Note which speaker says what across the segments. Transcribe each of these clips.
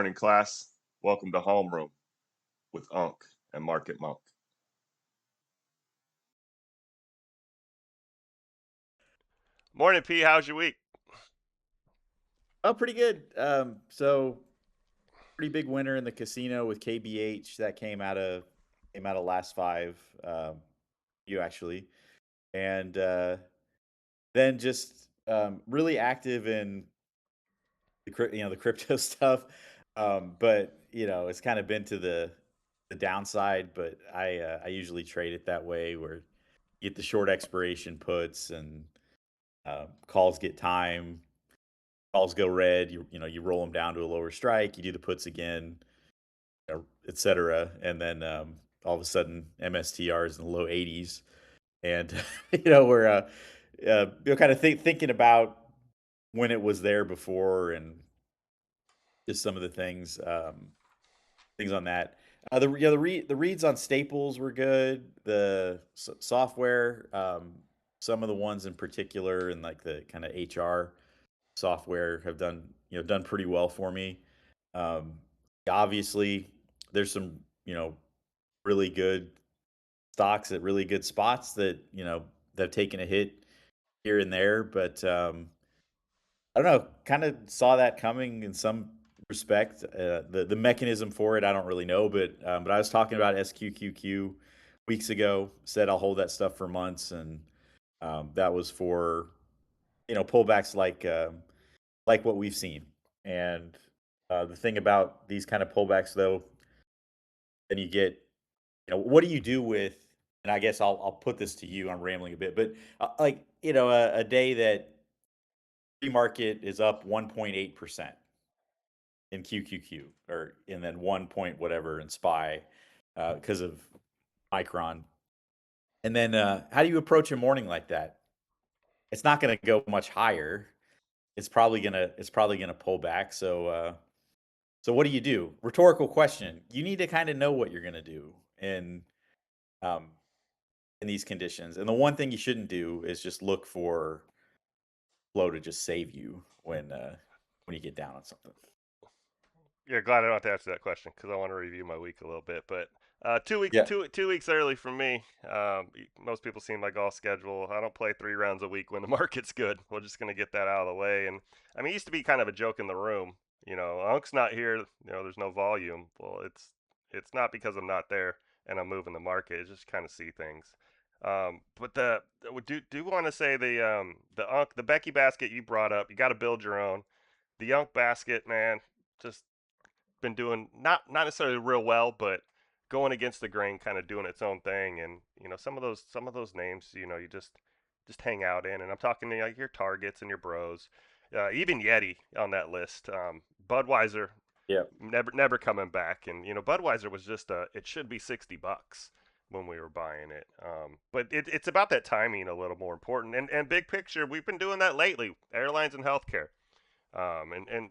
Speaker 1: morning, class. Welcome to Homeroom with Unc and Market Monk.
Speaker 2: Morning, P. How's your week?
Speaker 3: Oh, pretty good. So pretty big winner in the casino with KBH that came out of last five. You actually, and then just really active in the crypto stuff. But it's kind of been to the downside. But I usually trade it that way where you get the short expiration puts and calls get time. Calls go red. You roll them down to a lower strike. You do the puts again, et cetera. And then all of a sudden, MSTR is in the low 80s. And, we're kind of thinking about when it was there before and just some of the things on that. The reads on Staples were good. The software, some of the ones in particular, and like the kind of HR software have done pretty well for me. Um, Obviously, there's some really good stocks at really good spots that have taken a hit here and there, but I don't know, kind of saw that coming in some respect. The mechanism for it, I don't really know, but I was talking about SQQQ weeks ago. Said I'll hold that stuff for months, and that was for pullbacks like what we've seen. And the thing about these kind of pullbacks, though, then you get, what do you do with? And I guess I'll put this to you. I'm rambling a bit, but like a day that free market is up 1.8% in QQQ, and then 1 point whatever in SPY because of Micron. And then how do you approach a morning like that? It's not going to go much higher. It's probably gonna pull back. So what do you do? Rhetorical question. You need to kind of know what you're going to do um, in these conditions. And the one thing you shouldn't do is just look for flow to just save you when you get down on something.
Speaker 2: Yeah, glad I don't have to answer that question because I want to review my week a little bit. But 2 weeks,
Speaker 3: Yeah.
Speaker 2: 2 weeks early for me. Most people seem like all schedule. I don't play 3 rounds a week when the market's good. We're just gonna get that out of the way. And I mean, it used to be kind of a joke in the room. Unk's not here. There's no volume. Well, it's not because I'm not there and I'm moving the market. It's just kind of see things. But do want to say the Becky basket you brought up. You got to build your own. The Unk basket, man, just been doing not necessarily real well, but going against the grain, kind of doing its own thing. And some of those names, you just hang out in. And I'm talking to like your Targets and your Bros, even Yeti on that list. Budweiser
Speaker 3: Yeah.
Speaker 2: never coming back, and Budweiser was just it should be $60 when we were buying it. But it's about that timing a little more important. And big picture, we've been doing that lately. Airlines and healthcare. And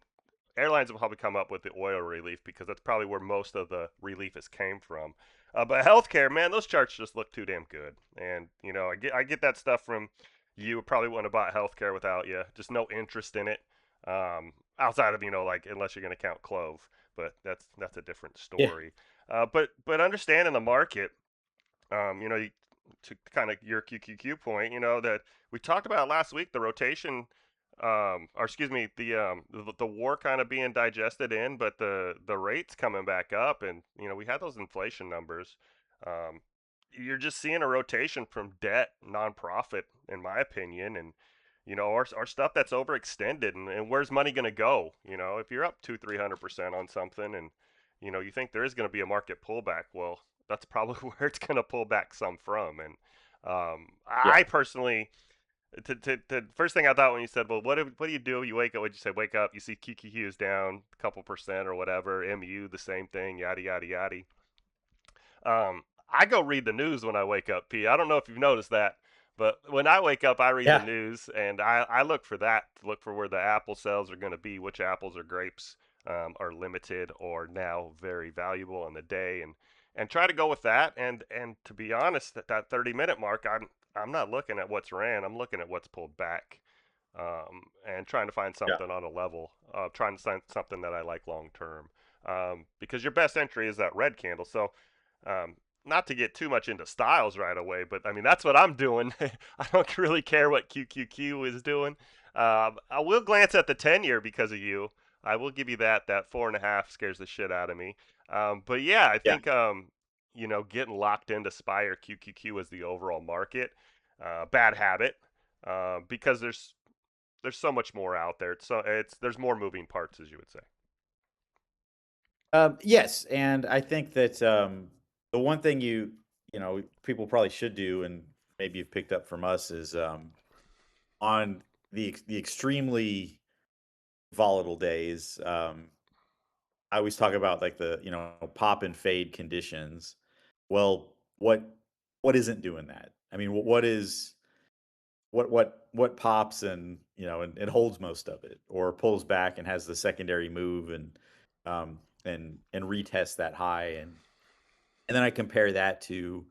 Speaker 2: airlines will probably come up with the oil relief because that's probably where most of the relief has came from. But healthcare, man, those charts just look too damn good. And I get that stuff from you. Probably wouldn't have bought healthcare without you. Just no interest in it. Outside of like unless you're gonna count Clove, but that's a different
Speaker 3: Yeah.
Speaker 2: story. But understanding the market, to kind of your QQQ point, that we talked about last week, the rotation, or excuse me, the war kind of being digested in, but the rates coming back up, and we had those inflation numbers. Um, you're just seeing a rotation from debt, nonprofit, in my opinion, and our stuff that's overextended, and where's money going to go? If you're up 300% on something, and you think there is going to be a market pullback, well, that's probably where it's going to pull back some from. And
Speaker 3: Yeah.
Speaker 2: I personally, the first thing I thought when you said, well, what do you do? You wake up, what'd you say? Wake up, you see QQQ is down a couple percent or whatever, MU the same thing, yada yada yada. I go read the news when I wake up, P. I don't know if you've noticed that, but when I wake up, I read the
Speaker 3: Yeah.
Speaker 2: news, and I look for that, to look for where the apple sales are going to be, which apples or grapes are limited or now very valuable in the day, and try to go with that. And to be honest, at that 30-minute mark, I'm not looking at what's ran. I'm looking at what's pulled back, and trying to find
Speaker 3: Yeah.
Speaker 2: something on a level, trying to find something that I like long term. because your best entry is that red candle. So, um, not to get too much into styles right away, but I mean that's what I'm doing. I don't really care what QQQ is doing. I will glance at the 10-year because of you. I will give you that. That 4.5 scares the shit out of me. But yeah, I
Speaker 3: Yeah.
Speaker 2: think getting locked into Spire QQQ as the overall market, bad habit, because there's so much more out there. There's more moving parts, as you would say.
Speaker 3: Yes, and I think that the one thing people probably should do, and maybe you've picked up from us, is on the extremely volatile days. I always talk about like the pop and fade conditions. Well, what isn't doing that? I mean, what is what pops and and it holds most of it, or pulls back and has the secondary move and retest that high, and then I compare that to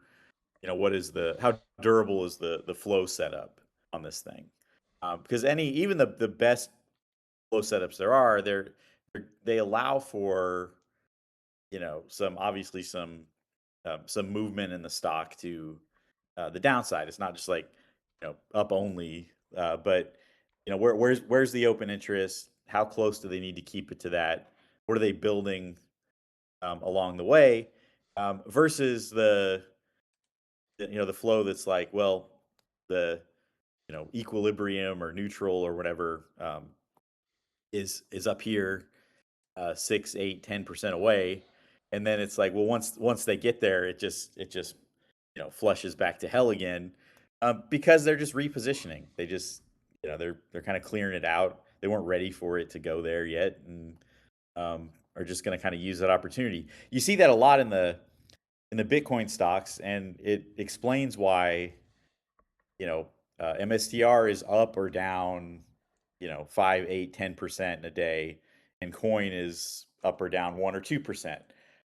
Speaker 3: what is the how durable is the flow setup on this thing, because even the best flow setups there are, they allow for some obviously some movement in the stock to the downside. It's not just like up only, but where's the open interest? How close do they need to keep it to that? What are they building along the way, versus the flow that's like, well, the equilibrium or neutral or whatever, is up here, 6, 8, 10% away, and then it's like, well, once they get there, it just flushes back to hell again, because they're just repositioning. They just they're kind of clearing it out. They weren't ready for it to go there yet, and are just going to kind of use that opportunity. You see that a lot in the Bitcoin stocks, and it explains why MSTR is up or down 5, 8, 10% in a day, and coin is up or down 1 or 2%,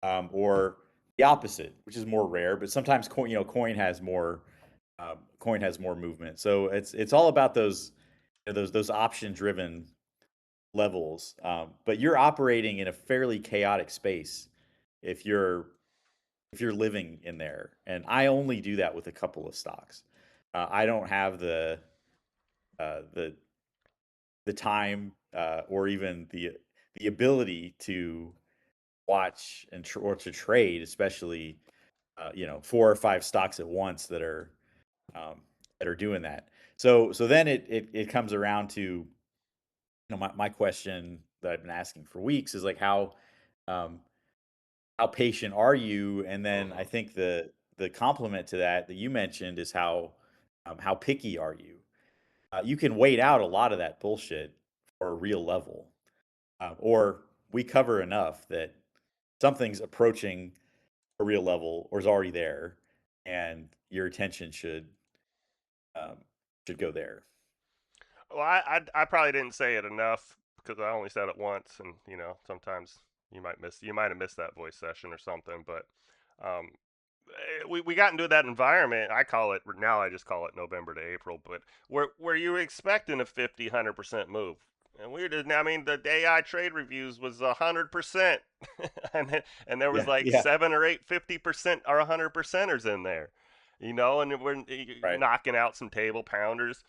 Speaker 3: or the opposite, which is more rare. But sometimes coin has more movement. So it's all about those option driven levels. But you're operating in a fairly chaotic space if you're living in there. And I only do that with a couple of stocks. I don't have uh, the the time, or even the ability to watch or to trade, especially 4 or 5 stocks at once that are doing that. So then it comes around to my question that I've been asking for weeks is like, um, how patient are you? And then I
Speaker 2: Hmm.
Speaker 3: think the complement to that you mentioned is how picky are you? You can wait out a lot of that bullshit for a real level, or we cover enough that something's approaching a real level or is already there, and your attention um, should go there.
Speaker 2: Well, I probably didn't say it enough because I only said it once, and sometimes you might have missed that voice session or something. But um, we got into that environment. I just call it November to April, but where you were expecting a 50, 100% move. And we did. I mean, the AI trade reviews was 100%, and there was
Speaker 3: Yeah,
Speaker 2: like
Speaker 3: yeah,
Speaker 2: 7 or 8, 50% or 100%ers in there, and we're
Speaker 3: right.
Speaker 2: knocking out some table pounders.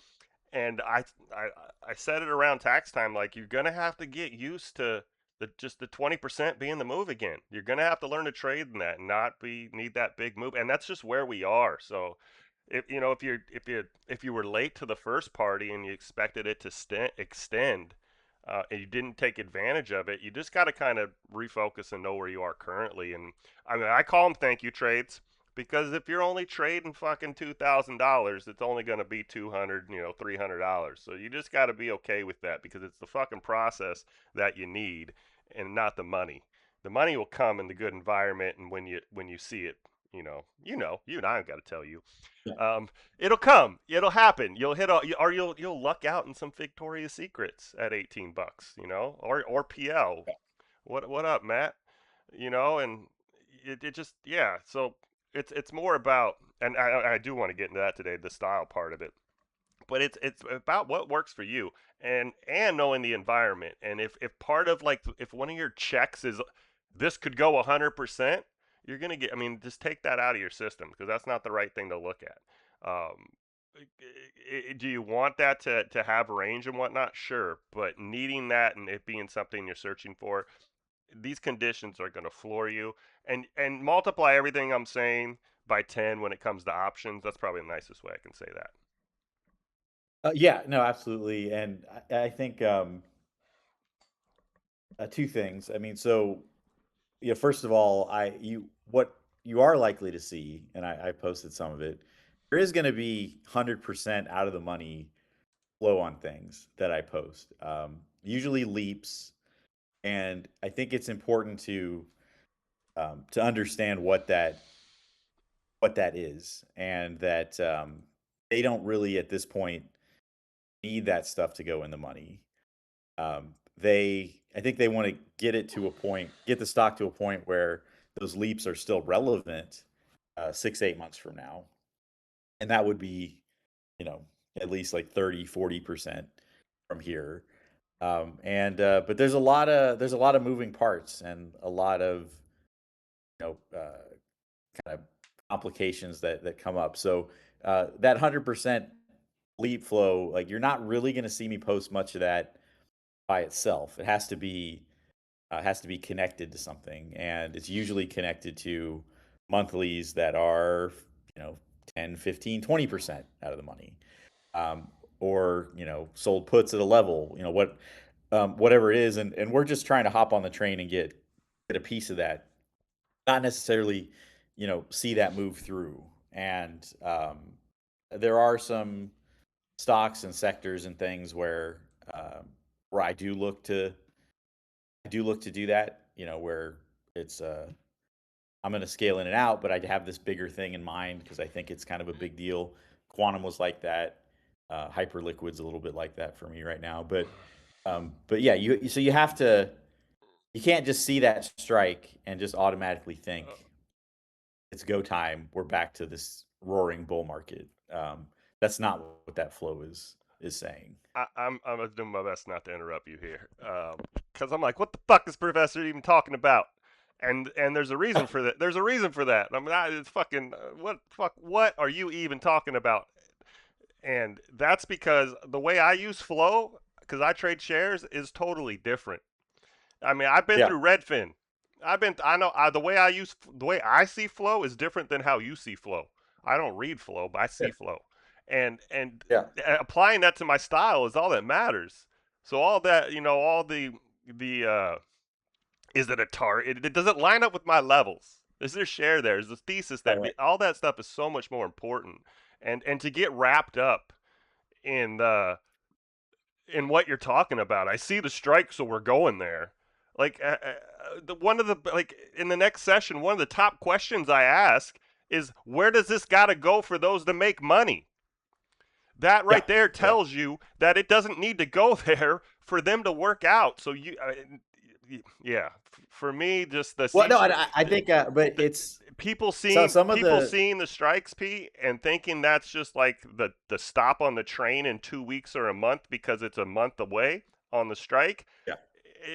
Speaker 2: And I I said it around tax time, like you're gonna have to get used to the 20% being the move again. You're gonna have to learn to trade in that and not be need that big move, and that's just where we are. So if you were late to the first party and you expected it to extend, and you didn't take advantage of it, you just got to kind of refocus and know where you are currently. And I mean, I call them thank you trades because if you're only trading fucking $2,000, it's only going to be 200, $300. So you just got to be okay with that because it's the fucking process that you need and not the money. The money will come in the good environment and when you see it, you and I got to tell you.
Speaker 3: Yeah.
Speaker 2: Um, it'll come. It'll happen. You'll hit or you'll luck out in some Victoria's Secrets at $18, or PL. What up, Matt? And it just yeah. So it's more about, and I do want to get into that today, the style part of it. But it's about what works for you and knowing the environment. And if part of like if one of your checks is this could go 100%, you're gonna get. I mean, just take that out of your system because that's not the right thing to look at. Do you want that to have range and whatnot? Sure, but needing that and it being something you're searching for, these conditions are going to floor you. And multiply everything I'm saying by 10 when it comes to options. That's probably the nicest way I can say that.
Speaker 3: Yeah, no, absolutely. And I think two things. I mean, so yeah, first of all, what you are likely to see, and I posted some of it. There is going to be 100% out of the money flow on things that I post. Usually leaps, and I think it's important to understand what that is, and that they don't really at this point need that stuff to go in the money. I think they want to get the stock to a point where those leaps are still relevant 6, 8 months from now. And that would be, you know, at least like 30, 40% from here. But there's a lot of moving parts and a lot of, kind of complications that come up. So that 100% leap flow, like you're not really going to see me post much of that by itself. It has to be connected to something, and it's usually connected to monthlies that are 10, 15, 20% out of the money, or sold puts at a level, whatever it is, and we're just trying to hop on the train and get a piece of that, not necessarily see that move through. And there are some stocks and sectors and things where I do look to do that, where it's I'm going to scale in and out, but I have this bigger thing in mind because I think it's kind of a big deal. Quantum was like that. Hyperliquid's a little bit like that for me right now, but yeah, you have to, you can't just see that strike and just automatically think it's go time. We're back to this roaring bull market. That's not what that flow is saying.
Speaker 2: I'm doing my best not to interrupt you here, because I'm like, what the fuck is Professor even talking about? And there's a reason for that. There's a reason for that. I mean, it's fucking what are you even talking about? And that's because the way I use flow, because I trade shares, is totally different. I mean, I've been
Speaker 3: Yeah.
Speaker 2: through Redfin. The way the way I see flow is different than how you see flow. I don't read flow, but I see
Speaker 3: Yeah.
Speaker 2: flow, and
Speaker 3: Yeah.
Speaker 2: applying that to my style is all that matters. So all that, all the is it a target? It doesn't line up with my levels. Is there share there? Is the thesis
Speaker 3: Right,
Speaker 2: there?
Speaker 3: right.
Speaker 2: All that stuff is so much more important, and to get wrapped up in what you're talking about. I see the strike, so we're going there. Like one of the like in the next session, one of the top questions I ask is where does this gotta go for those to make money? That
Speaker 3: Yeah.
Speaker 2: right there tells you that it doesn't need to go there for them to work out. So yeah, for me, just the
Speaker 3: Well, no, I think, but it's
Speaker 2: people
Speaker 3: so
Speaker 2: seeing
Speaker 3: some of
Speaker 2: people
Speaker 3: the
Speaker 2: seeing the strikes, Pete, and thinking that's just like the stop on the train in 2 weeks or a month because it's a month away on the strike.
Speaker 3: yeah,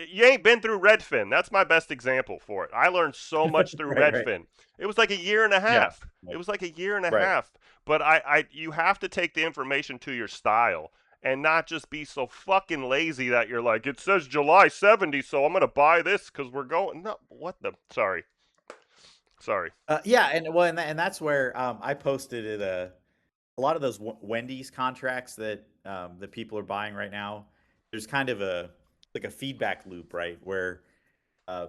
Speaker 2: You ain't been through Redfin. That's my best example for it. I learned so much through
Speaker 3: right, right,
Speaker 2: Redfin. It was like a year and a
Speaker 3: yeah,
Speaker 2: half. It was like a year and a
Speaker 3: right.
Speaker 2: half. But you have to take the information to your style and not just be so fucking lazy that you're like, it says July 70, so I'm gonna buy this because we're going. No, what the? Sorry.
Speaker 3: Yeah, and well, and that's where I posted it. A lot of those Wendy's contracts that people are buying right now. There's kind of a feedback loop, right, where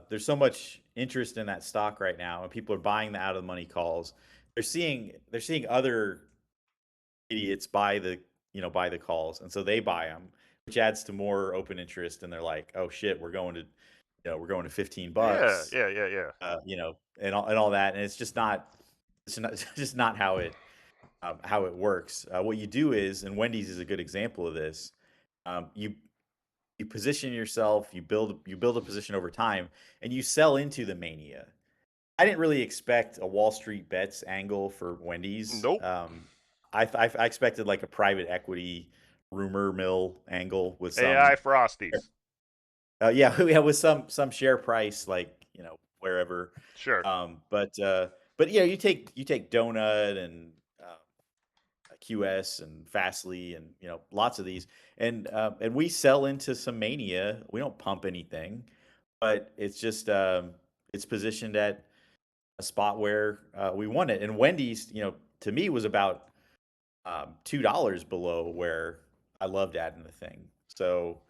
Speaker 3: there's so much interest in that stock right now, and people are buying the out of the money calls. They're seeing other idiots buy the calls, and so they buy them, which adds to more open interest. And they're like, oh shit, we're going to 15
Speaker 2: Yeah,
Speaker 3: bucks,
Speaker 2: yeah, yeah, yeah.
Speaker 3: and all that. And it's just not how it works. What you do is, and Wendy's is a good example of this. You position yourself, you build a position over time, and you sell into the mania. I didn't really expect a Wall Street bets angle for Wendy's.
Speaker 2: Nope.
Speaker 3: I expected like a private equity rumor mill angle with
Speaker 2: AI
Speaker 3: some
Speaker 2: Frosties.
Speaker 3: yeah, with some share price, like wherever.
Speaker 2: Sure.
Speaker 3: But you take Donut and QS and Fastly and lots of these, and we sell into some mania. We don't pump anything, but it's just it's positioned at a spot where we want it. And Wendy's, to me was about $2 below where I loved adding the thing. So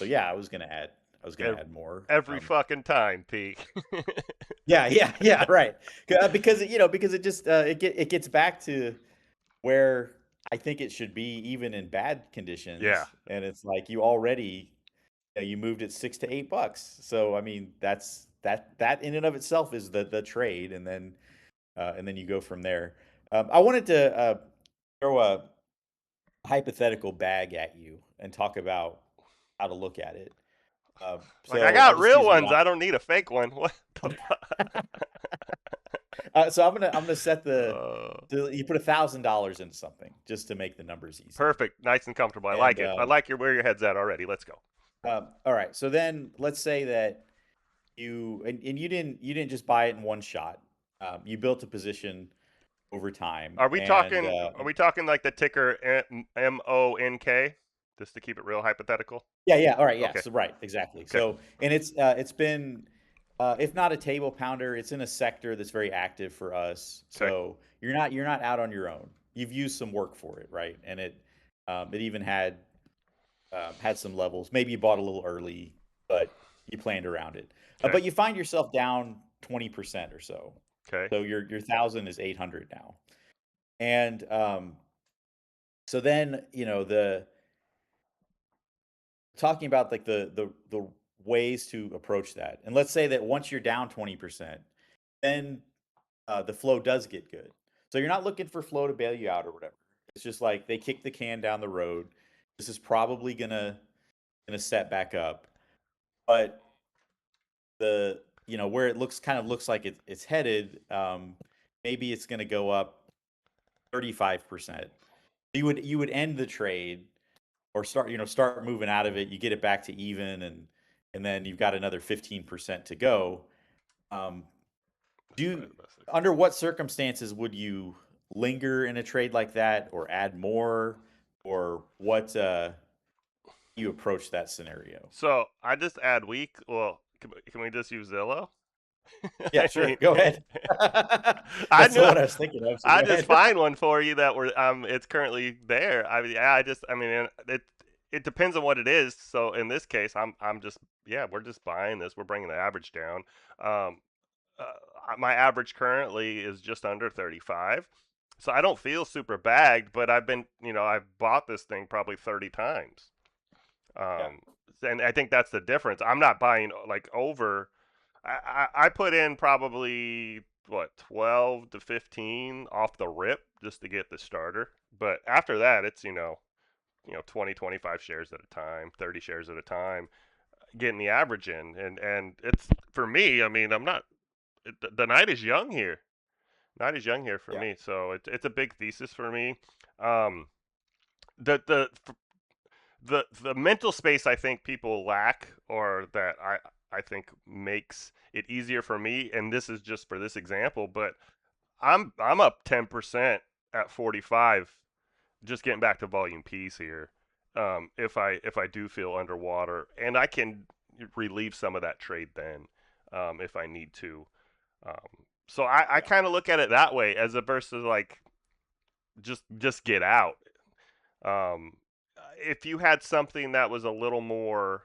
Speaker 3: yeah, I was gonna
Speaker 2: Ev-
Speaker 3: add more.
Speaker 2: Every fucking time, Pete.
Speaker 3: Yeah, right. Because because it just it gets back to where I think it should be, even in bad
Speaker 2: Yeah.
Speaker 3: conditions. And it's like you already you moved it $6 to $8. So I mean, that in and of itself is the trade, and then you go from there. I wanted to throw a hypothetical bag at you and talk about how to look at it.
Speaker 2: Like, I
Speaker 3: So I'll
Speaker 2: got
Speaker 3: just
Speaker 2: real
Speaker 3: use a
Speaker 2: ones. I don't need a fake one. What the fuck?
Speaker 3: so I'm gonna set
Speaker 2: Uh,
Speaker 3: you put $1,000 into something just to make the numbers easy.
Speaker 2: Perfect. Nice and comfortable. I like
Speaker 3: And
Speaker 2: it. I like where your head's at already. Let's go.
Speaker 3: all right. So then let's say that and you didn't just buy it in one shot. You built a position over time,
Speaker 2: Are we
Speaker 3: and
Speaker 2: talking? Are we talking like the ticker MONK? Just to keep it real hypothetical.
Speaker 3: yeah, all right, yeah,
Speaker 2: Okay.
Speaker 3: so right, exactly.
Speaker 2: Okay.
Speaker 3: So, and it's been if not a table pounder, it's in a sector that's very active for us.
Speaker 2: Okay.
Speaker 3: So you're not out on your own. You've used some work for it, right? And it even had some levels. Maybe you bought a little early, but you planned around it.
Speaker 2: Okay.
Speaker 3: But you find yourself down 20% or so.
Speaker 2: Okay.
Speaker 3: So your 1,000 is 800 now. And so then the talking about like the ways to approach that. And let's say that once you're down 20%, then the flow does get good. So you're not looking for flow to bail you out or whatever. It's just like they kick the can down the road. This is probably gonna set back up, but where it looks like it's headed, maybe it's gonna go up 35%. You would end the trade or start moving out of it. You get it back to even, and then you've got another 15% to go. Um, Under what circumstances would you linger in a trade like that, or add more, or what you approach that scenario?
Speaker 2: So I just add week. Well, can we just use Zillow?
Speaker 3: Yeah, sure. Go ahead.
Speaker 2: I
Speaker 3: That's
Speaker 2: knew.
Speaker 3: the one I was thinking of. So
Speaker 2: I
Speaker 3: go
Speaker 2: just
Speaker 3: ahead.
Speaker 2: find one for you that it's currently there. I mean, yeah, I mean, it depends on what it is. So in this case, I'm just, yeah, we're just buying this. We're bringing the average down. Um, my average currently is just under 35. So I don't feel super bagged, but I've bought this thing probably 30 times.
Speaker 3: Yeah.
Speaker 2: And I think that's the difference. I'm not buying like over. I put in probably what 12 to 15 off the rip just to get the starter. But after that, it's 20, 25 shares at a time, 30 shares at a time, getting the average in. And it's for me. I mean, I'm not. The night is young here. Night is young here for
Speaker 3: Yeah.
Speaker 2: me. So it's a big thesis for me. Um, the mental space I think people lack, or that I think makes it easier for me, and this is just for this example, but I'm up 10% at 45, just getting back to volume piece here. If I do feel underwater, and I can relieve some of that trade then, if I need to. So I kind of look at it that way as a versus like just get out. Um, if you had something that was a little more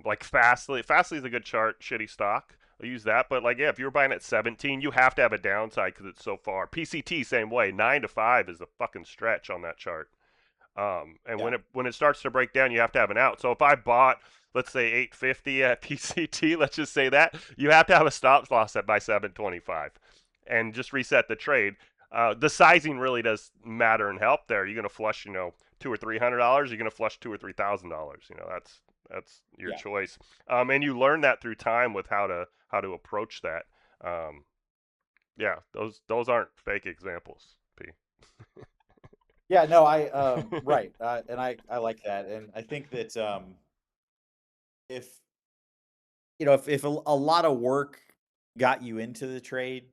Speaker 2: like Fastly is a good chart, shitty stock. I'll use that, but like yeah, if you were buying at 17, you have to have a downside because it's so far. PCT same way, 9 to 5 is a fucking stretch on that chart. And
Speaker 3: Yeah.
Speaker 2: when it starts to break down, you have to have an out. So if I bought, let's say 850 at PCT, let's just say that, you have to have a stop loss at by 725, and just reset the trade. The sizing really does matter and help there. You're gonna flush, $200 or $300. You're gonna flush $2,000 or $3,000. That's your
Speaker 3: Yeah.
Speaker 2: choice. And you learn that through time with how to approach that. Yeah, those aren't fake examples, P.
Speaker 3: Yeah, no, right, and I like that, and I think that if if a lot of work got you into the trade,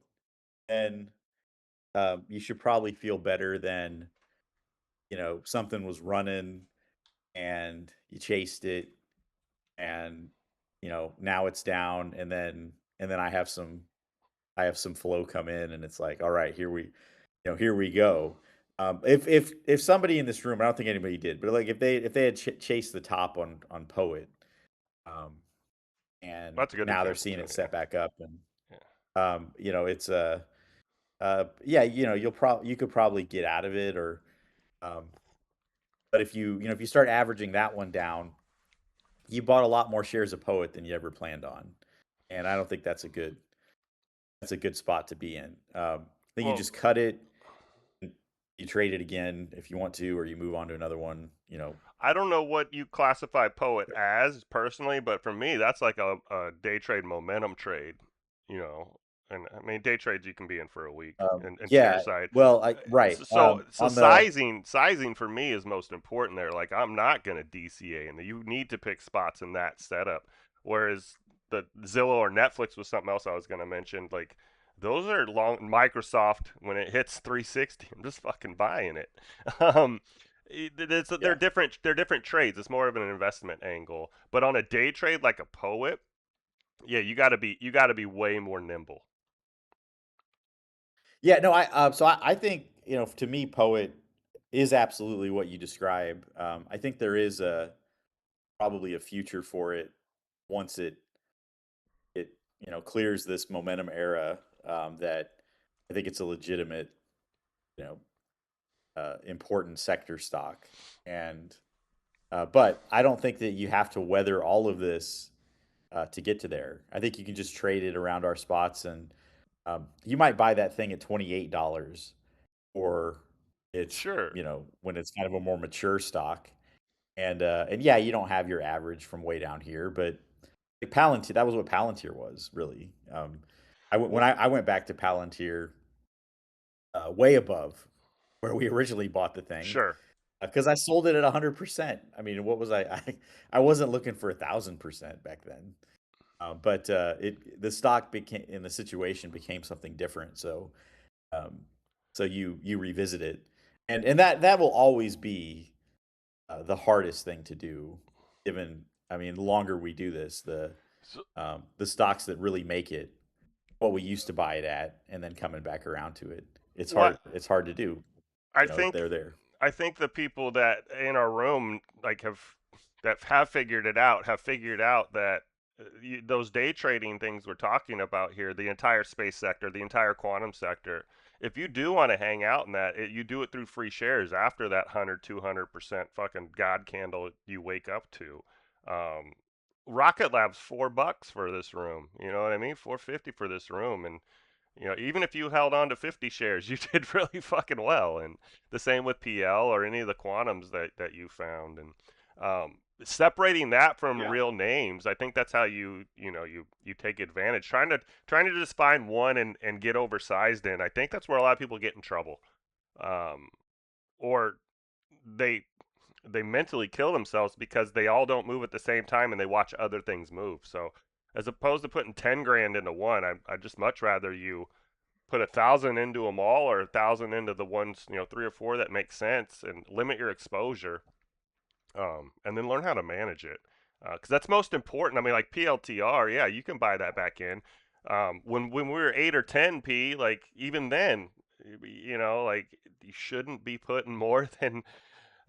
Speaker 3: then you should probably feel better than something was running and you chased it, and now it's down, and then I have some flow come in, and it's like, all right, here we go. If somebody in this room, I don't think anybody did, but like if they had chased the top on Poet, um, and
Speaker 2: That's a good
Speaker 3: now they're
Speaker 2: example
Speaker 3: seeing
Speaker 2: too.
Speaker 3: it set back up, and
Speaker 2: Yeah.
Speaker 3: it's yeah, you could probably get out of it, or um, but if you start averaging that one down, you bought a lot more shares of Poet than you ever planned on, and I don't think that's a good spot to be in. I think you
Speaker 2: Well,
Speaker 3: just cut it, you trade it again if you want to, or you move on to another one.
Speaker 2: I don't know what you classify Poet as personally, but for me, that's like a day trade momentum trade, you know. And I mean, day trades you can be in for a week and share
Speaker 3: Yeah,
Speaker 2: side.
Speaker 3: well, right.
Speaker 2: So
Speaker 3: On the
Speaker 2: sizing for me is most important there. Like I'm not gonna DCA, and you need to pick spots in that setup. Whereas the Zillow or Netflix was something else I was gonna mention. Like those are long. Microsoft when it hits 360, I'm just fucking buying it. Um, they're
Speaker 3: Yeah.
Speaker 2: different. They're different trades. It's more of an investment angle. But on a day trade like a Poet, yeah, you gotta be way more nimble.
Speaker 3: Yeah, no, I think, to me, Poet is absolutely what you describe. I think there is probably a future for it once it clears this momentum era, that I think it's a legitimate, you know, important sector stock. And but I don't think that you have to weather all of this to get to there. I think you can just trade it around our spots, and you might buy that thing at $28, or it's
Speaker 2: Sure.
Speaker 3: when it's kind of a more mature stock, and yeah, you don't have your average from way down here, but like Palantir, that was what Palantir was really. When
Speaker 2: Well,
Speaker 3: I went back to Palantir, way above where we originally bought the thing,
Speaker 2: sure.
Speaker 3: because I sold it at 100%. I mean, what was I? I wasn't looking for 1,000% back then. But the stock became, in the situation, became something different. Um, so you revisit it, and that will always be the hardest thing to do. Given, I mean, the longer we do this,
Speaker 2: So,
Speaker 3: the stocks that really make it, what we used to buy it at, and then coming back around to it, it's hard.
Speaker 2: what
Speaker 3: It's hard to do.
Speaker 2: I
Speaker 3: They're
Speaker 2: think
Speaker 3: there.
Speaker 2: I think the people that in our room like have figured it out have figured out that those day trading things we're talking about here, the entire space sector, the entire quantum sector. If you do want to hang out in that, you do it through free shares after that 100, 200% fucking god candle you wake up to. Um, Rocket Lab's $4 for this room. You know what I mean? 450 for this room, and even if you held on to 50 shares, you did really fucking well. And the same with PL or any of the quantums that you found. And separating that from
Speaker 3: Yeah.
Speaker 2: real names, I think that's how you take advantage. Trying to just find one and get oversized in. I think that's where a lot of people get in trouble. Um, or they they mentally kill themselves because they all don't move at the same time and they watch other things move. So as opposed to putting 10 grand into one, I just much rather you put 1,000 into them all or 1,000 into the ones, three or four that make sense and limit your exposure, and then learn how to manage it. Because that's most important. I mean, like PLTR, yeah, you can buy that back in. When we were 8 or 10 p, like even then, like you shouldn't be putting more than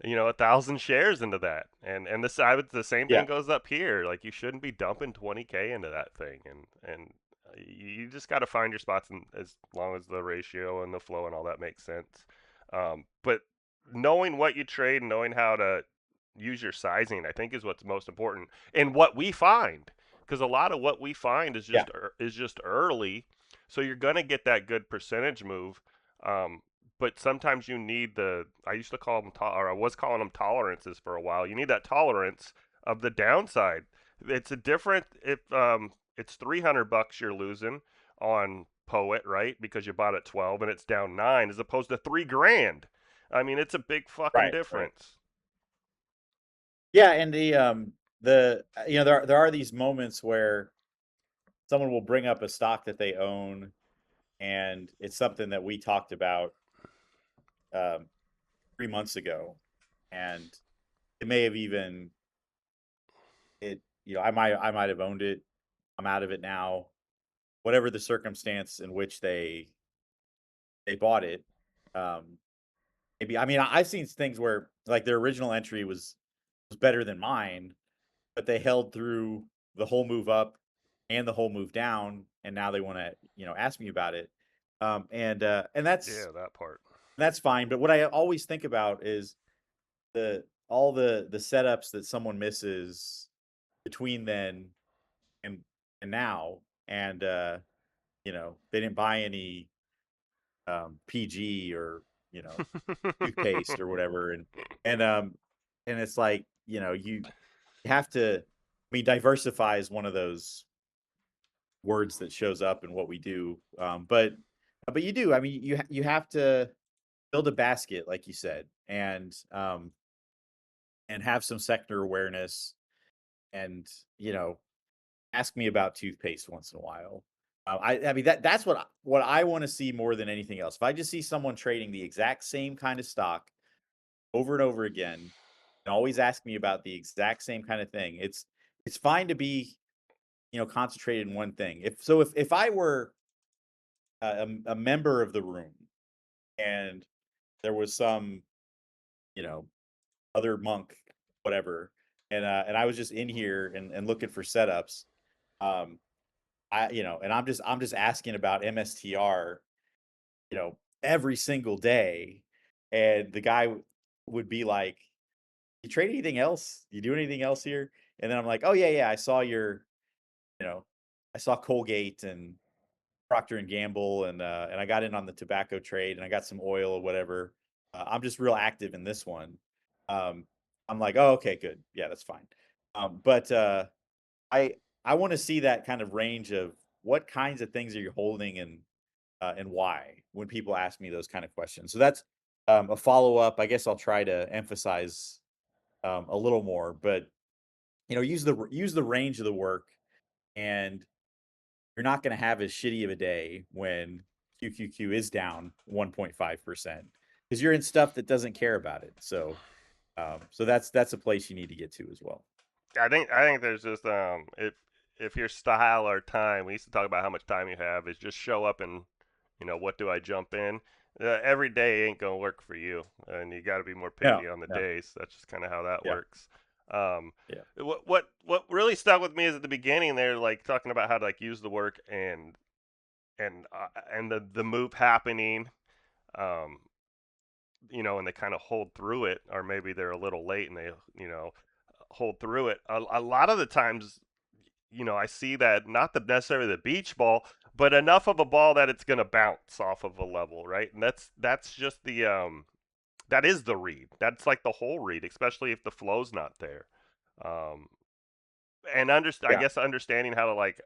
Speaker 2: 1,000 shares into that. And the same
Speaker 3: Yeah.
Speaker 2: thing goes up here. Like you shouldn't be dumping 20K into that thing. And you just got to find your spots, and as long as the ratio and the flow and all that makes sense. But knowing what you trade, and knowing how to use your sizing, I think is what's most important. And what we find, because a lot of what we find is
Speaker 3: Yeah.
Speaker 2: just early, so you're gonna get that good percentage move. Um, but sometimes you need I used to call them or I was calling them tolerances for a while. You need that tolerance of the downside. It's a different if it's $300 you're losing on Poet, right? Because you bought at 12 and it's down 9 as opposed to 3 grand. I mean, it's a big fucking
Speaker 3: Right. Right.
Speaker 2: difference.
Speaker 3: Yeah, and the there are these moments where someone will bring up a stock that they own, and it's something that we talked about um, 3 months ago, and it may have even it. I might have owned it. I'm out of it now. Whatever the circumstance in which they bought it. Um, Maybe I've seen things where like their original entry was better than mine, but they held through the whole move up and the whole move down, and now they want to ask me about it. And
Speaker 2: Yeah, that part.
Speaker 3: that's fine. But what I always think about is all the setups that someone misses between then and now, and they didn't buy any PG or toothpaste or whatever, and it's like you have to. I mean, diversify is one of those words that shows up in what we do, but you do. I mean, you have to build a basket, like you said, and have some sector awareness, and ask me about toothpaste once in a while. I mean that's what I want to see more than anything else. If I just see someone trading the exact same kind of stock over and over again, and always ask me about the exact same kind of thing, it's fine to be concentrated in one thing. If I were a member of the room, and there was some you know other monk, whatever, and I was just in here and looking for setups, um, and I'm just asking about MSTR, every single day, and the guy would be like, "You trade anything else? You do anything else here?" And then I'm like, "Oh yeah, yeah, I saw you know, I saw Colgate and Procter and Gamble, and I got in on the tobacco trade, and I got some oil or whatever. I'm just real active in this one." Um, I'm like, "Oh, okay, good. Yeah, that's fine." But I I want to see that kind of range of what kinds of things are you holding, and why, when people ask me those kind of questions. So that's a follow up. I guess I'll try to emphasize a little more, but use the range of the work, and you're not going to have as shitty of a day when QQQ is down 1.5% because you're in stuff that doesn't care about it. So that's a place you need to get to as well.
Speaker 2: I think there's just if your style or time, we used to talk about how much time you have, is just show up and what do I jump in? Every day ain't gonna work for you, and you got to be more
Speaker 3: No,
Speaker 2: picky on the
Speaker 3: no,
Speaker 2: days. That's just kind of how that
Speaker 3: yeah,
Speaker 2: works. Um,
Speaker 3: yeah,
Speaker 2: what really stuck with me is at the beginning there, like talking about how to like use the work and the move happening. Um, and they kind of hold through it, or maybe they're a little late and they hold through it. A lot of the times, I see that not necessarily the beach ball, but enough of a ball that it's going to bounce off of a level, right? And that's just that is the read. That's like the whole read, especially if the flow's not there. Um, and I
Speaker 3: yeah,
Speaker 2: guess understanding how to like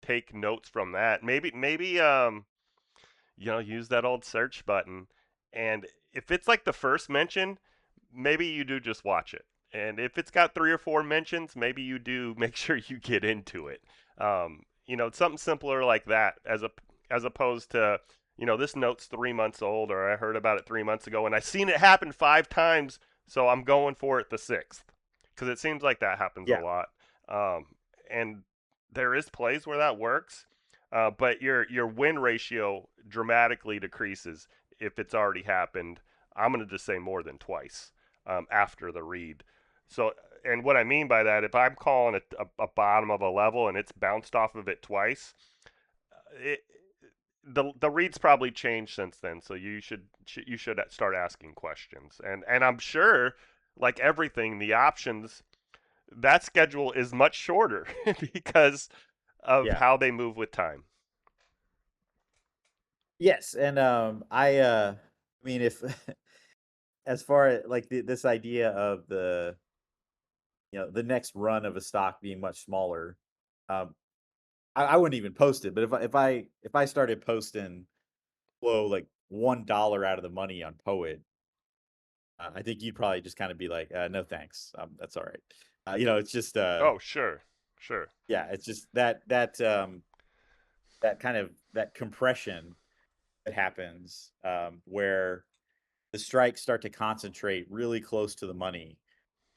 Speaker 2: take notes from that. Maybe use that old search button. And if it's like the first mention, maybe you do just watch it. And if it's got 3 or 4 mentions, maybe you do make sure you get into it. Something simpler like that, as opposed to this note's 3 months old, or I heard about it 3 months ago, and I seen it happen 5 times, so I'm going for it the sixth, because it seems like that happens a
Speaker 3: yeah,
Speaker 2: lot. Um, and there is plays where that works, but your win ratio dramatically decreases if it's already happened. I'm going to just say more than twice after the read. So, and what I mean by that, if I'm calling it a bottom of a level and it's bounced off of it twice, it, the read's probably changed since then. So you should start asking questions. And I'm sure, like everything, the options, that schedule is much shorter because of
Speaker 3: yeah.
Speaker 2: how they move with time.
Speaker 3: Yes, and I mean, if as far as like this idea of the next run of a stock being much smaller, um, I wouldn't even post it. But if I started posting flow like $1 out of the money on Poet, I think you'd probably just kind of be like, no thanks, that's all right. It's just
Speaker 2: Oh, sure. Sure.
Speaker 3: Yeah, it's just that kind of that compression that happens where the strikes start to concentrate really close to the money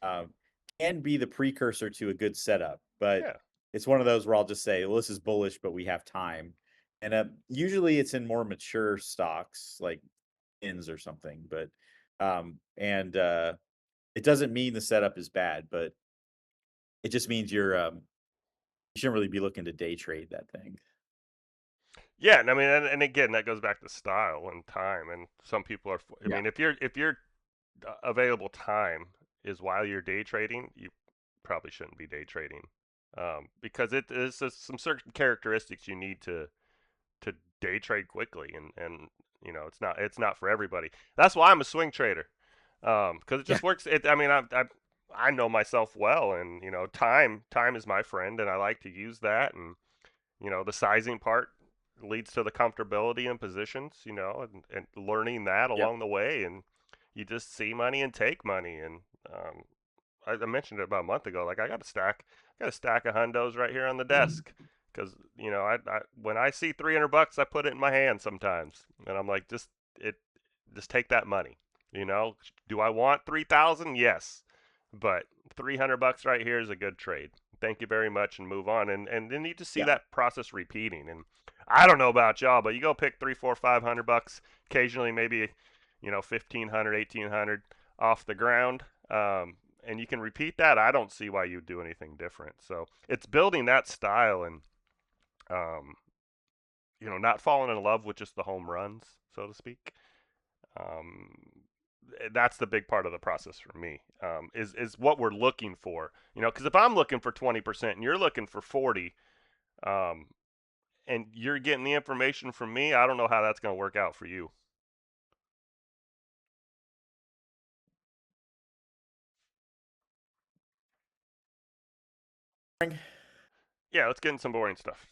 Speaker 3: um, can be the precursor to a good setup. But
Speaker 2: Yeah.
Speaker 3: it's one of those where I'll just say, well, this is bullish, but we have time. And usually it's in more mature stocks like ins or something. But and it doesn't mean the setup is bad, but it just means you shouldn't really be looking to day trade that thing.
Speaker 2: Yeah, and I mean, and again, that goes back to style and time. And some people are. I
Speaker 3: Yeah.
Speaker 2: mean, if your available time is while you're day trading, you probably shouldn't be day trading, because it is some certain characteristics you need to day trade quickly, and it's not for everybody. That's why I'm a swing trader, because it
Speaker 3: Yeah.
Speaker 2: just works. I mean, I know myself well, and time is my friend, and I like to use that, and the sizing part leads to the comfortability in positions, and learning that
Speaker 3: Yeah.
Speaker 2: along the way, and you just see money and take money, and um, I mentioned it about a month ago. Like got a stack of hundos right here on the desk because I when I see $300, I put it in my hand sometimes, and I'm like, just take that money. Do I want 3,000? Yes, but $300 right here is a good trade. Thank you very much, and move on. And then you just see
Speaker 3: Yeah.
Speaker 2: that process repeating. And I don't know about y'all, but you go pick 3, 4, $500 occasionally, maybe 1,500, 1,800 off the ground. And you can repeat that. I don't see why you'd do anything different. So it's building that style and um, not falling in love with just the home runs, so to speak. Um, that's the big part of the process for me. Is what we're looking for. Because if I'm looking for 20% and you're looking for 40, um, and you're getting the information from me, I don't know how that's going to work out for you. Yeah, let's get in some boring stuff.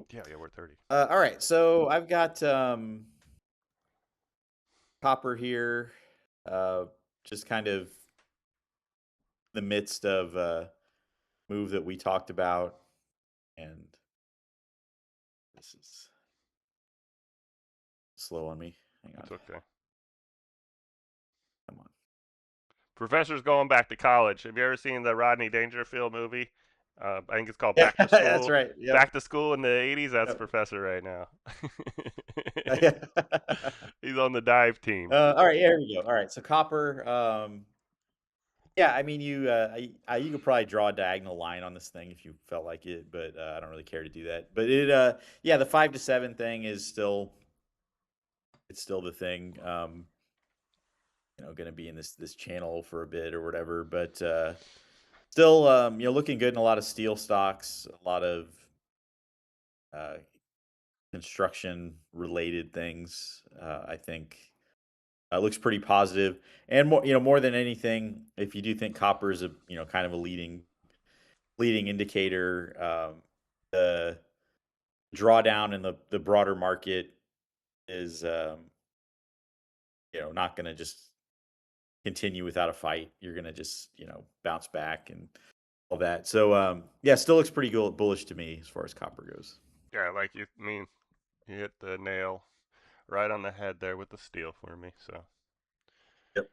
Speaker 2: Yeah, we're 30.
Speaker 3: All right. So I've got copper here, uh, just kind of the midst of move that we talked about, and this is slow on me. Hang on,
Speaker 2: It's okay.
Speaker 3: come on.
Speaker 2: Professor's going back to college. Have you ever seen the Rodney Dangerfield movie? I think it's called
Speaker 3: Yeah,
Speaker 2: Back to
Speaker 3: that's
Speaker 2: School.
Speaker 3: right. Yep.
Speaker 2: Back to School in the 80s. That's
Speaker 3: Yep.
Speaker 2: Professor right now.
Speaker 3: Yeah.
Speaker 2: He's on the dive team.
Speaker 3: All right, here we go. All right, so copper. Yeah, I mean, you could probably draw a diagonal line on this thing if you felt like it, but I don't really care to do that. But yeah, the 5 to 7 thing is still the thing. Going to be in this channel for a bit or whatever, but still, looking good in a lot of steel stocks, a lot of uh, construction related things. I think looks pretty positive, and more than anything, if you do think copper is a kind of a leading indicator, the drawdown in the broader market is not going to just continue without a fight. You're going to just bounce back and all that. So yeah, still looks pretty good, bullish to me as far as copper goes.
Speaker 2: Yeah, like you hit the nail right on the head there with the steel for me. So
Speaker 3: Yep.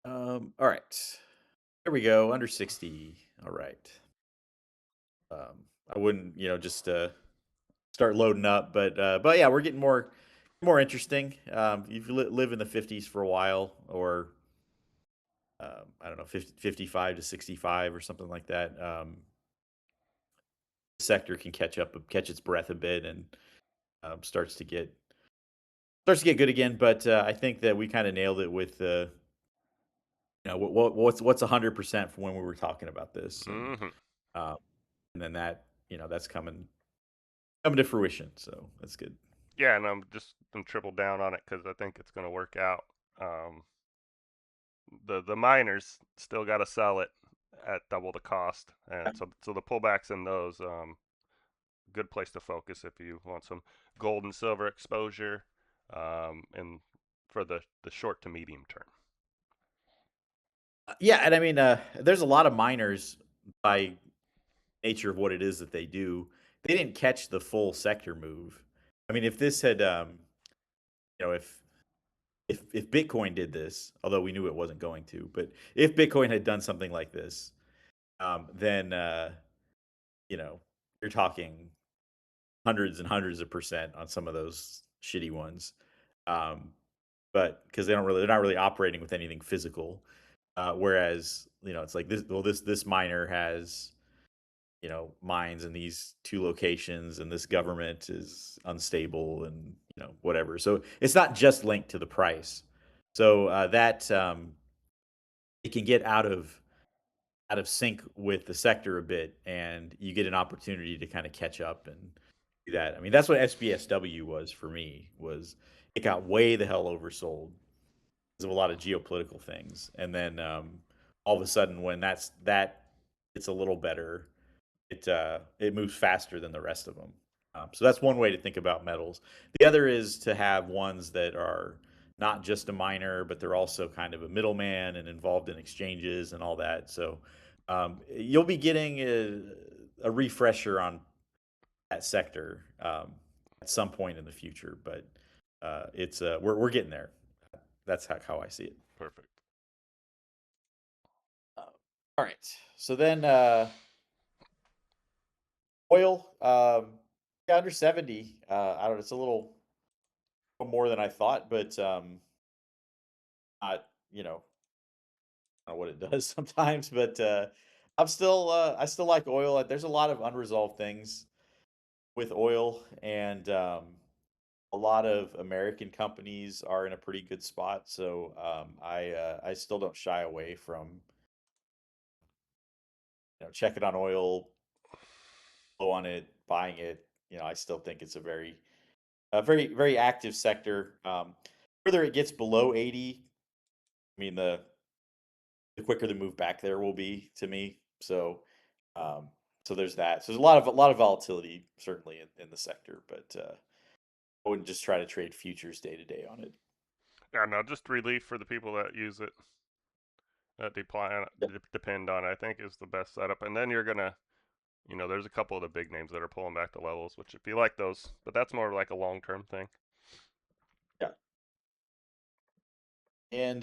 Speaker 3: All right. There we go. Under 60. All right. I wouldn't, just start loading up, but yeah, we're getting more interesting. If you live in the 50s for a while, or I don't know, 55 to 65 or something like that, the sector can catch its breath a bit, and starts to get good again. But I think that we kind of nailed it with what's 100% from when we were talking about this, um, and then that's coming to fruition. So that's good.
Speaker 2: yeah, and I'm triple down on it because I think it's going to work out. Um, the miners still got to sell it at double the cost, and so the pullbacks in those, good place to focus if you want some gold and silver exposure, and for the short to medium term.
Speaker 3: Yeah, and I mean, there's a lot of miners by nature of what it is that they do. They didn't catch the full sector move. I mean, if this had, if Bitcoin did this, although we knew it wasn't going to, but if Bitcoin had done something like this, then you know, you're talking hundreds and hundreds of percent on some of those shitty ones. Um, but because they're not really operating with anything physical. Whereas, it's like this. Well, this miner has, mines in these two locations, and this government is unstable, and whatever. So it's not just linked to the price. So that it can get out of sync with the sector a bit, and you get an opportunity to kind of catch up and do that. I mean, that's what SBSW was for me. Was it got way the hell oversold because of a lot of geopolitical things, and then all of a sudden, when that it's a little better, it moves faster than the rest of them. So that's one way to think about metals. The other is to have ones that are not just a miner, but they're also kind of a middleman and involved in exchanges and all that. So you'll be getting a refresher on that sector at some point in the future, but it's we're getting there. That's how I see it.
Speaker 2: Perfect.
Speaker 3: Uh, all right. So then oil, yeah, under 70. I don't know. It's a little more than I thought, but not, I don't know what it does sometimes. But I still like oil. There's a lot of unresolved things with oil, and a lot of American companies are in a pretty good spot. So I still don't shy away from checking on oil, low on it, buying it. I still think it's a very very active sector. Further it gets below 80, I mean the quicker the move back there will be to me. So um, so there's that. So there's a lot of volatility certainly in the sector, but I wouldn't just try to trade futures day to day on it.
Speaker 2: Yeah, no, just relief for the people that use it, that depend on it, I think is the best setup. And then you're gonna, there's a couple of the big names that are pulling back the levels, which if you like those, but that's more like a long-term thing.
Speaker 3: Yeah. And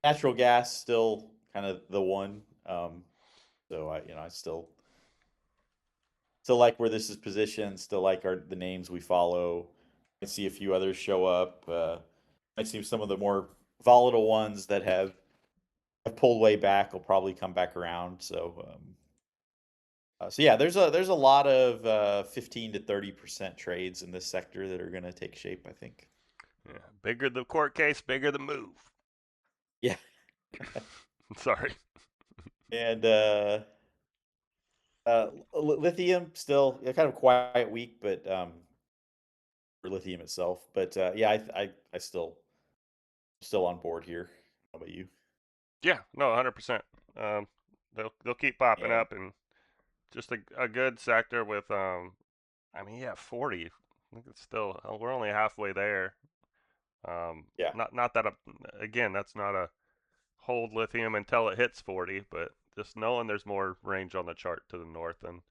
Speaker 3: natural gas still kind of the one. So I still like where this is positioned. Still like the names we follow. I see a few others show up. I see some of the more volatile ones that have pulled way back will probably come back around. So yeah, there's a lot of 15 to 30% trades in this sector that are going to take shape, I think.
Speaker 2: Yeah, bigger the court case, bigger the move.
Speaker 3: Yeah.
Speaker 2: Sorry.
Speaker 3: And lithium still kind of quiet week, but for lithium itself. But yeah, I still on board here. How about you?
Speaker 2: Yeah, no, 100%. They'll keep popping
Speaker 3: And
Speaker 2: up, and just a good sector with I mean, yeah, 40. I think it's still we're only halfway there.
Speaker 3: yeah,
Speaker 2: Not that again, that's not a hold lithium until it hits 40, but just knowing there's more range on the chart to the north and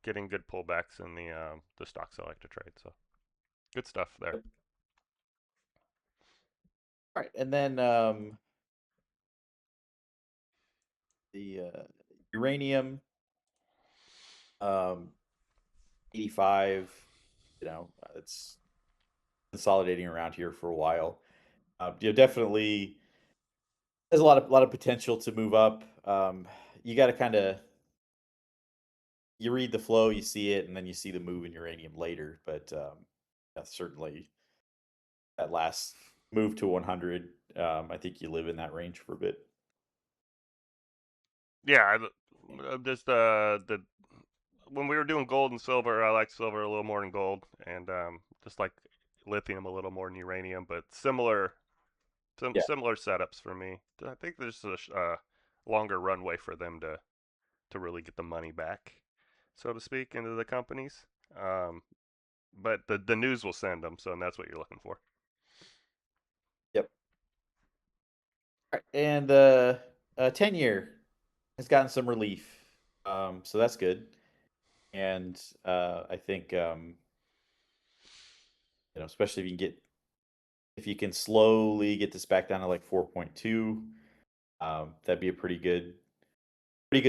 Speaker 2: getting good pullbacks in the stocks I like to trade. So good stuff there.
Speaker 3: all right. And then the uranium, um, 85. It's consolidating around here for a while. Definitely there's a lot of potential to move up. You got to kind of you read the flow, you see it, and then you see the move in uranium later. But yeah, certainly that last move to 100, I think you live in that range for a bit.
Speaker 2: Yeah, just the when we were doing gold and silver, I like silver a little more than gold, and just like lithium a little more than uranium, but some
Speaker 3: Yeah.
Speaker 2: similar setups for me. I think there's a longer runway for them to really get the money back, so to speak, into the companies. Um, but the news will send them, so and that's what you're looking for.
Speaker 3: Yep. All right. And 10-year has gotten some relief, so that's good. And I think especially if you can slowly get this back down to like 4.2, that'd be a pretty good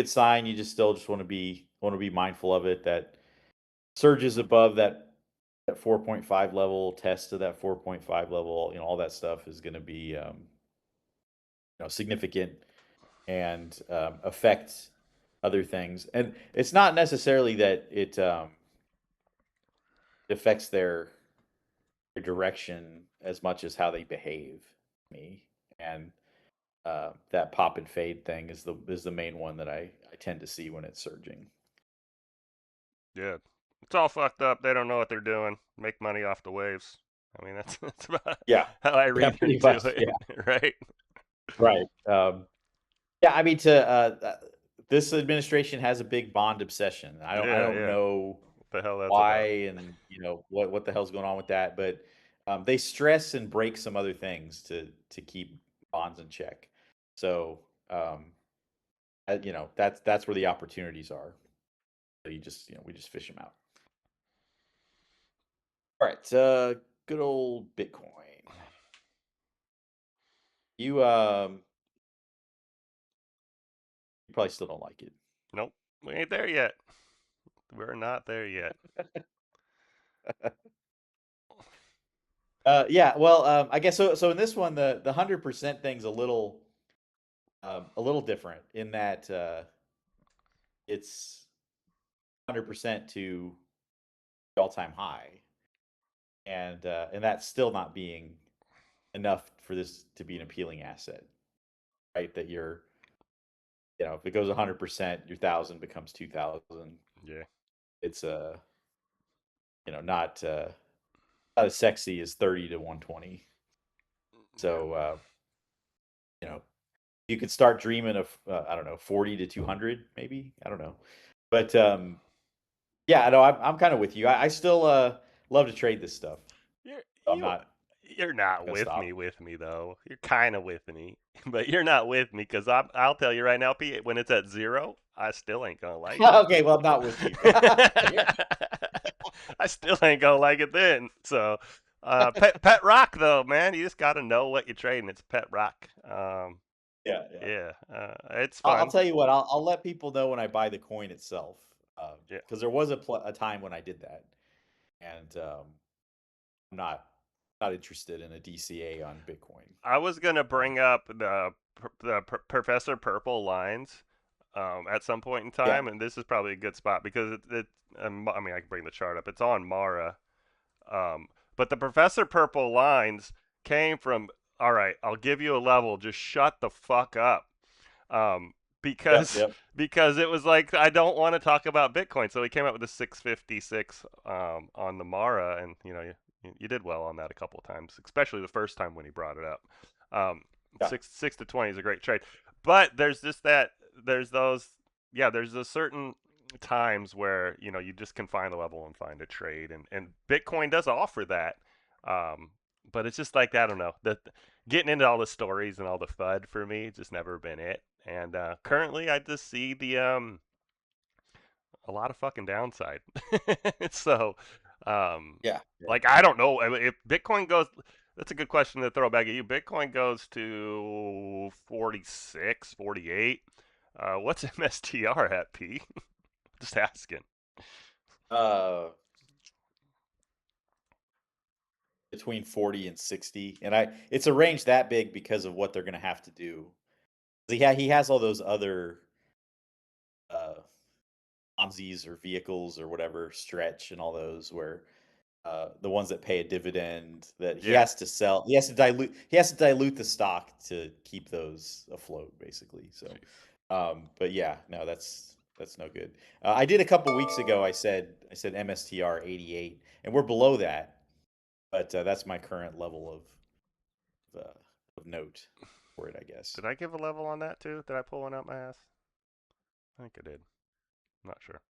Speaker 3: sign. You just want to be mindful of it, that surges above that 4.5 level, test to that 4.5 level, all that stuff is going to be significant and affect other things. And it's not necessarily that it affects their direction as much as how they behave. Me and that pop and fade thing is the main one that I tend to see when it's surging.
Speaker 2: Yeah, it's all fucked up. They don't know what they're doing. Make money off the waves. I mean, that's about
Speaker 3: Yeah,
Speaker 2: how I
Speaker 3: yeah,
Speaker 2: read
Speaker 3: pretty
Speaker 2: into
Speaker 3: much.
Speaker 2: it,
Speaker 3: Yeah,
Speaker 2: right?
Speaker 3: right. Yeah, I mean, this administration has a big bond obsession. I
Speaker 2: Yeah,
Speaker 3: don't
Speaker 2: yeah.
Speaker 3: know
Speaker 2: What the hell that's
Speaker 3: why,
Speaker 2: about?
Speaker 3: and what the hell's going on with that, but they stress and break some other things to keep bonds in check. So that's where the opportunities are. So we just fish them out. All right, good old Bitcoin. You probably still don't like it.
Speaker 2: Nope, we ain't there yet. We're not there yet.
Speaker 3: Yeah, well, I guess so. So in this one, the 100% thing's a little different in that it's 100% to the all-time high, and that's still not being enough for this to be an appealing asset, right? That if it goes 100%, your 1,000 becomes 2,000.
Speaker 2: Yeah.
Speaker 3: It's not as sexy as 30 to 120. So you could start dreaming of I don't know, 40 to 200 maybe. I don't know. But yeah, no, I'm kind of with you. I still love to trade this stuff.
Speaker 2: You're
Speaker 3: I'm
Speaker 2: you
Speaker 3: not
Speaker 2: you're not
Speaker 3: gonna
Speaker 2: with
Speaker 3: stop.
Speaker 2: me though. You're kind of with me, but you're not with me because I'll tell you right now, Pete. When it's at 0, I still ain't gonna like it.
Speaker 3: Okay, well, I'm not with you. Fair.
Speaker 2: I still ain't gonna like it then. So, pet rock though, man. You just gotta know what you're trading. It's pet rock.
Speaker 3: Yeah, yeah.
Speaker 2: Yeah, it's
Speaker 3: I'll
Speaker 2: fun.
Speaker 3: tell you what. I'll let people know when I buy the coin itself,
Speaker 2: Yeah.
Speaker 3: because there was a time when I did that, and I'm not interested in a DCA on Bitcoin.
Speaker 2: I was gonna
Speaker 3: Um,
Speaker 2: bring up the Professor Purple lines at some point in
Speaker 3: yeah,
Speaker 2: time, and this is probably a good spot because I mean, I can bring the chart up. It's on Mara, um, but the Professor Purple lines came from. All right, I'll give you a level. Just shut the fuck up, um,
Speaker 3: yep,
Speaker 2: because
Speaker 3: yep.
Speaker 2: because it was like I don't want to talk about Bitcoin. So he came up with the 656 on the Mara, and you did well on that a couple of times, especially the first time when he brought it up. Um,
Speaker 3: Yeah,
Speaker 2: six to 20 is a great trade, but there's just that there's those there's a certain times where you just can find a level and find a trade, and Bitcoin does offer that, but it's just like I don't know that getting into all the stories and all the FUD for me just never been it, and currently I just see the a lot of fucking downside. So, um,
Speaker 3: yeah, yeah.
Speaker 2: like I don't know if Bitcoin goes. That's a good question to throw back at you. Bitcoin goes to 46, 48. What's MSTR at, P? Just asking.
Speaker 3: Uh, between 40 and 60, and it's a range that big because of what they're going to have to do. He has all those other uh Ponzi's or vehicles or whatever, stretch and all those, where the ones that pay a dividend that he
Speaker 2: Yeah.
Speaker 3: has to sell. He has to dilute the stock to keep those afloat, basically. So,
Speaker 2: Jeez.
Speaker 3: but yeah, no, that's no good. I did a couple weeks ago. I said MSTR 88, and we're below that, but that's my current level of note for it, I guess.
Speaker 2: Did I give a level on that too? Did I pull one out my ass? I think I did. I'm not sure.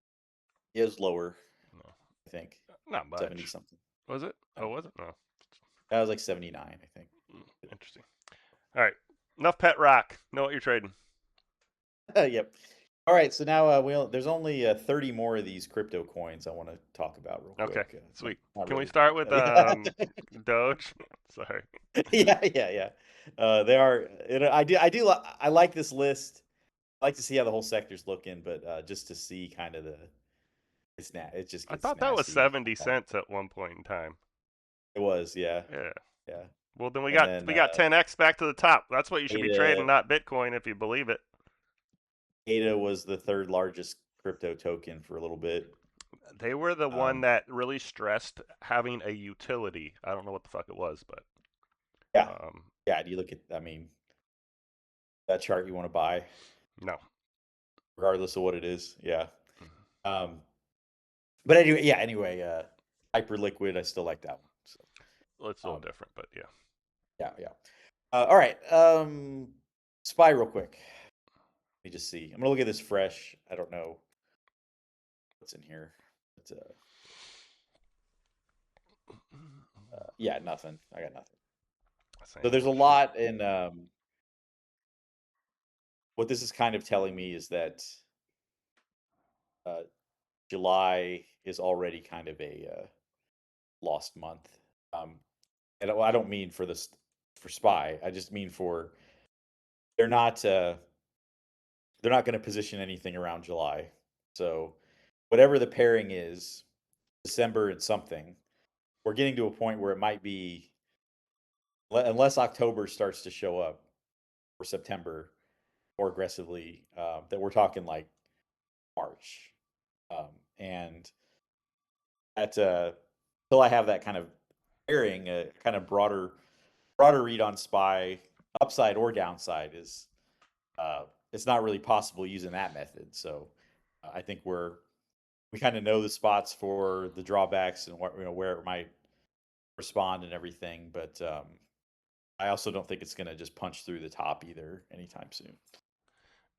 Speaker 3: It was lower,
Speaker 2: No,
Speaker 3: I think,
Speaker 2: not
Speaker 3: 70
Speaker 2: much.
Speaker 3: something.
Speaker 2: Was it?
Speaker 3: I
Speaker 2: Oh,
Speaker 3: don't know.
Speaker 2: was it? No.
Speaker 3: That was like 79, I think.
Speaker 2: Interesting. All right. Enough pet rock. Know what you're trading.
Speaker 3: Yep. All right, so now there's only 30 more of these crypto coins I want to talk about real
Speaker 2: Okay,
Speaker 3: quick.
Speaker 2: sweet.
Speaker 3: Not
Speaker 2: Can we
Speaker 3: really.
Speaker 2: start with
Speaker 3: Yeah.
Speaker 2: Doge? Sorry.
Speaker 3: Yeah. They are. I like this list. I like to see how the whole sector's looking, but just to see kind of it just
Speaker 2: I
Speaker 3: gets
Speaker 2: thought that was
Speaker 3: nasty.
Speaker 2: 70 cents at one point in time.
Speaker 3: It was, yeah,
Speaker 2: Yeah.
Speaker 3: yeah.
Speaker 2: Well, then we
Speaker 3: And
Speaker 2: got
Speaker 3: then
Speaker 2: 10x back to the top. That's what you should be trading,
Speaker 3: ADA
Speaker 2: not Bitcoin, if you believe it.
Speaker 3: ADA was the third largest crypto token for a little bit.
Speaker 2: They were the one
Speaker 3: Um,
Speaker 2: that really stressed having a utility. I don't know what the fuck it was, but
Speaker 3: yeah,
Speaker 2: um,
Speaker 3: yeah. Do you look at? I mean, that chart you want to buy,
Speaker 2: no.
Speaker 3: regardless of what it is. Yeah.
Speaker 2: Mhm.
Speaker 3: Um, but anyway, yeah. Anyway, Hyperliquid, I still like that one. So,
Speaker 2: Well, it's a little
Speaker 3: um,
Speaker 2: different, but yeah.
Speaker 3: yeah. All right. Spy real quick. Let me just see. I'm gonna look at this fresh. I don't know what's in here. But, yeah, nothing. I got nothing.
Speaker 2: Same
Speaker 3: So there's a
Speaker 2: old shit.
Speaker 3: lot in what this is kind of telling me is that uh, July is already kind of a lost month. And I don't mean for this for Spy. I just mean for they're not uh, they're not going to position anything around July. So whatever the pairing is, December and something, we're getting to a point where it might be unless October starts to show up or September more aggressively, that we're talking like March. And at until I have that kind of pairing, a kind of broader read on Spy, upside or downside is it's not really possible using that method. So I think we kind of know the spots for the drawbacks and what where it might respond and everything, but I also don't think it's going to just punch through the top either anytime soon.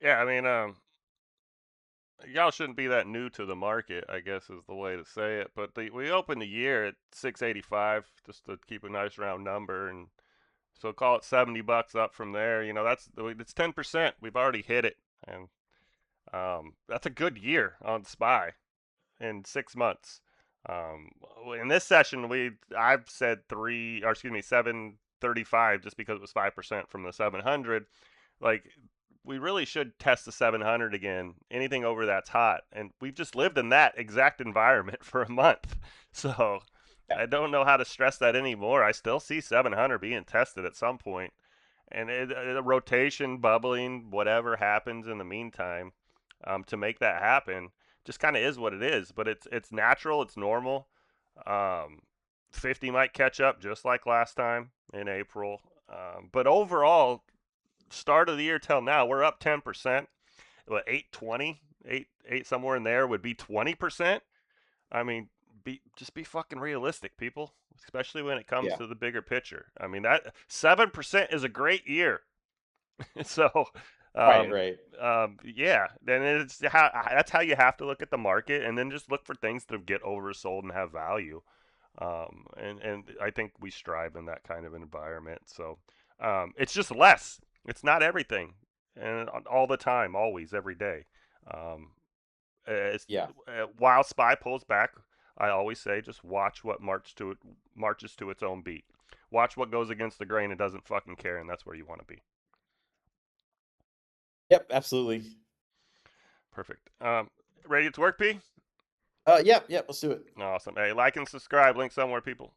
Speaker 2: Yeah, I mean, y'all shouldn't be that new to the market, I guess is the way to say it. But we opened the year at 685, just to keep a nice round number, and so call it $70 up from there. You know, it's 10%. We've already hit it, and that's a good year on Spy in 6 months. Um, in this session, I've said 735 just because it was 5% from the 700. Like, we really should test the 700 again. Anything over that's hot, and we've just lived in that exact environment for a month. So
Speaker 3: Yeah.
Speaker 2: I don't know how to stress that anymore. I still see 700 being tested at some point, and a rotation, bubbling, whatever happens in the meantime, to make that happen, just kind of is what it is. But it's natural, it's normal. Um, 50 might catch up just like last time in April. But overall, start of the year till now, we're up 10%. What, 820, 8 somewhere in there would be 20%. I mean, just be fucking realistic, people, especially when it comes
Speaker 3: Yeah.
Speaker 2: to the bigger picture. I mean, that 7% is a great year. So,
Speaker 3: Right.
Speaker 2: yeah, then that's how you have to look at the market, and then just look for things to get oversold and have value. And I think we strive in that kind of environment. So, it's just less. It's not everything, and all the time, always, every day. Um,
Speaker 3: Yeah.
Speaker 2: while Spy pulls back, I always say just watch what marches to its own beat. Watch what goes against the grain and doesn't fucking care, and that's where you want to be.
Speaker 3: Yep. Absolutely.
Speaker 2: Perfect. Ready to work, P?
Speaker 3: Yep. Let's do it.
Speaker 2: Awesome. Hey, like and subscribe. Link somewhere, people.